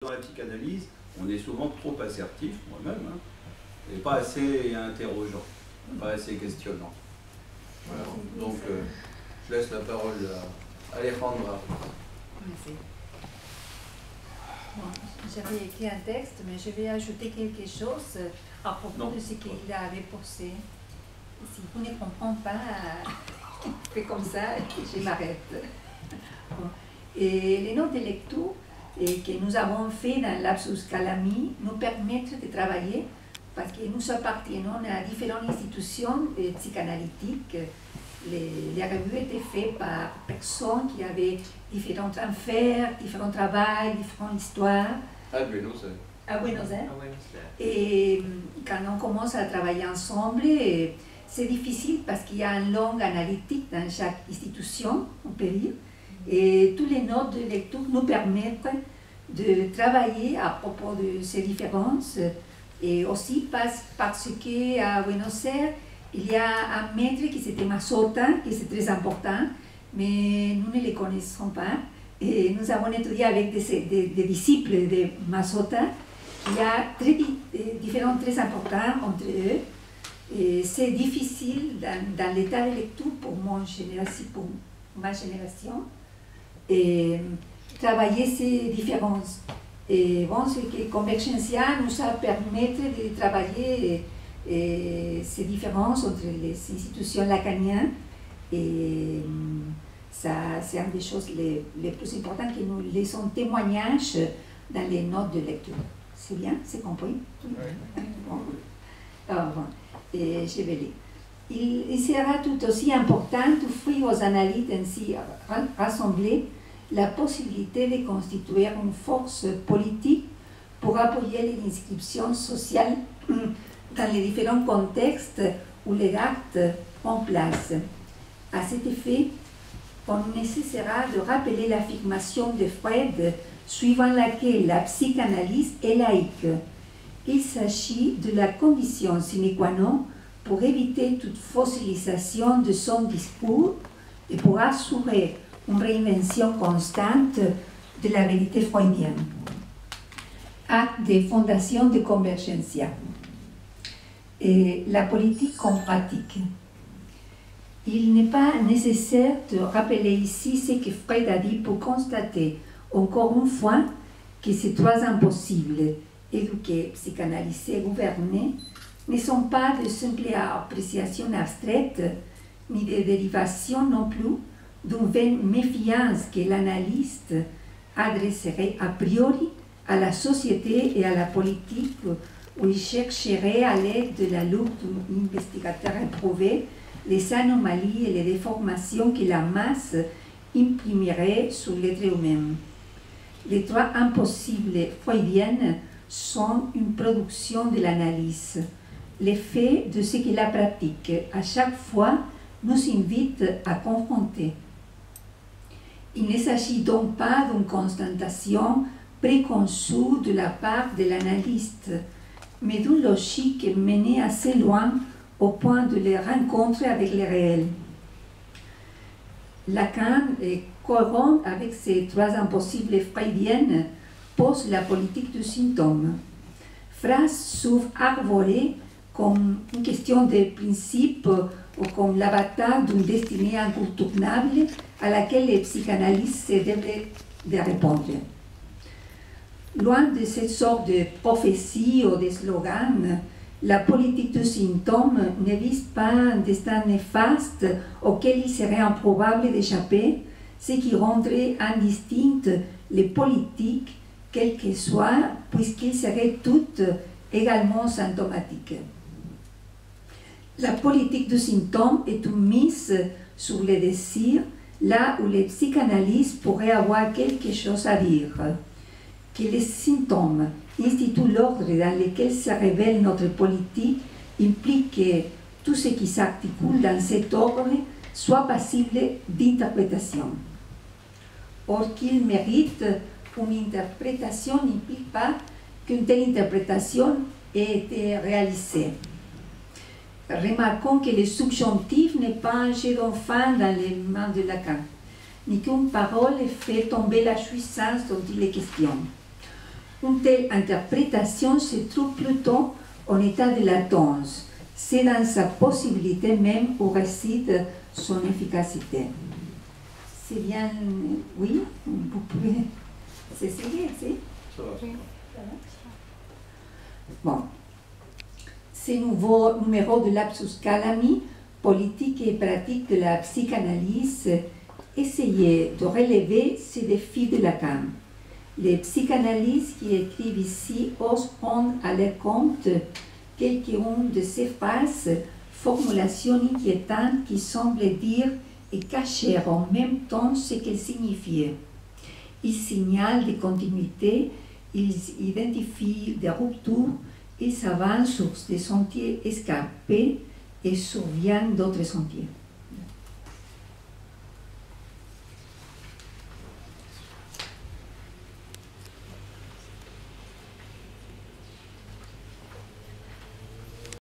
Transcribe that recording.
Dans la psychanalyse, on est souvent trop assertif, moi-même, hein, et pas assez interrogeant, pas assez questionnant. Voilà. Donc, je laisse la parole à Alejandra. Merci. Bon, j'avais écrit un texte, mais je vais ajouter quelque chose à propos de ce qu'il avait posé. Si vous ne comprenez pas, faites comme ça et je m'arrête. Bon. Et les notes de lecture que nous avons fait dans Lapsus Calami nous permettent de travailler parce que nous appartenons à différentes institutions psychanalytiques. Les revues étaient faites par personnes qui avaient différents affaires, différents travails, différentes histoires. À Buenos Aires. À Buenos Aires. Et quand on commence à travailler ensemble, c'est difficile parce qu'il y a une langue analytique dans chaque institution, on peut dire. Et toutes les notes de lecture nous permettent de travailler à propos de ces différences. Et aussi parce qu'à Buenos Aires, il y a un maître qui s'était Massota, qui c'est très important, mais nous ne les connaissons pas. Et nous avons étudié avec des disciples de Massota. Il y a des différences très importantes entre eux. Et c'est difficile dans l'état de lecture pour ma génération. Et travailler ces différences. Et bon, ce que Convergencia nous a permis de travailler ces différences entre les institutions lacaniennes. Et ça, c'est une des choses les plus importantes que nous laissons témoignage dans les notes de lecture. C'est bien, c'est compris? Oui. Bon. Alors, bon. Et je vais lire. Il sera tout aussi important d'offrir aux analystes ainsi rassemblés la possibilité de constituer une force politique pour appuyer les inscriptions sociales dans les différents contextes où les actes prennent place. À cet effet, on nécessitera de rappeler l'affirmation de Freud suivant laquelle la psychanalyse est laïque. Il s'agit de la condition sine qua non pour éviter toute fossilisation de son discours et pour assurer une réinvention constante de la vérité freudienne. Acte de fondation de Convergencia. Et la politique comme pratique. Il n'est pas nécessaire de rappeler ici ce que Freud a dit pour constater encore une fois que ces trois impossibles, éduquer, psychanalyser, gouverner, ne sont pas de simples appréciations abstraites, ni des dérivations non plus d'une vaine méfiance que l'analyste adresserait a priori à la société et à la politique, où il chercherait à l'aide de la lutte d'un investigateur éprouvé les anomalies et les déformations que la masse imprimerait sur l'être humain. Les trois impossibles freudiennes sont une production de l'analyse, l'effet de ce que la pratique, à chaque fois, nous invite à confronter. Il ne s'agit donc pas d'une constatation préconçue de la part de l'analyste, mais d'une logique menée assez loin au point de les rencontrer avec le réel. Lacan, cohérent avec ces trois impossibles freudiennes, pose la politique du symptôme. Phrase souvent arborée comme une question de principe ou comme l'avatar d'une destinée incontournable à laquelle les psychanalystes devraient de répondre. Loin de cette sorte de prophétie ou de slogan, la politique du symptôme ne vise pas un destin néfaste auquel il serait improbable d'échapper, ce qui rendrait indistinctes les politiques, quelles qu'elles soient, puisqu'elles seraient toutes également symptomatiques. La politique du symptôme est une mise sur les désirs, là où les psychanalystes pourraient avoir quelque chose à dire. Que les symptômes instituent l'ordre dans lequel se révèle notre politique implique que tout ce qui s'articule dans cet ordre soit passible d'interprétation. Or, qu'il mérite une interprétation n'implique pas qu'une telle interprétation ait été réalisée. Remarquons que le subjonctif n'est pas un jet d'enfant dans les mains de Lacan, ni qu'une parole fait tomber la jouissance dont il est question. Une telle interprétation se trouve plutôt en état de latence. C'est dans sa possibilité même où réside son efficacité. C'est bien, oui, vous pouvez s'essayer, si? Ça va. Bon. Ce nouveau numéro de Lapsus Calami, politique et pratique de la psychanalyse, essayait de relever ces défis de Lacan. Les psychanalystes qui écrivent ici osent prendre à leur compte quelques-unes de ces phrases, formulations inquiétantes qui semblent dire et cacher en même temps ce qu'elles signifiaient. Ils signalent des continuités, ils identifient des ruptures, ils s'avancent sur des sentiers escarpés et surviennent d'autres sentiers.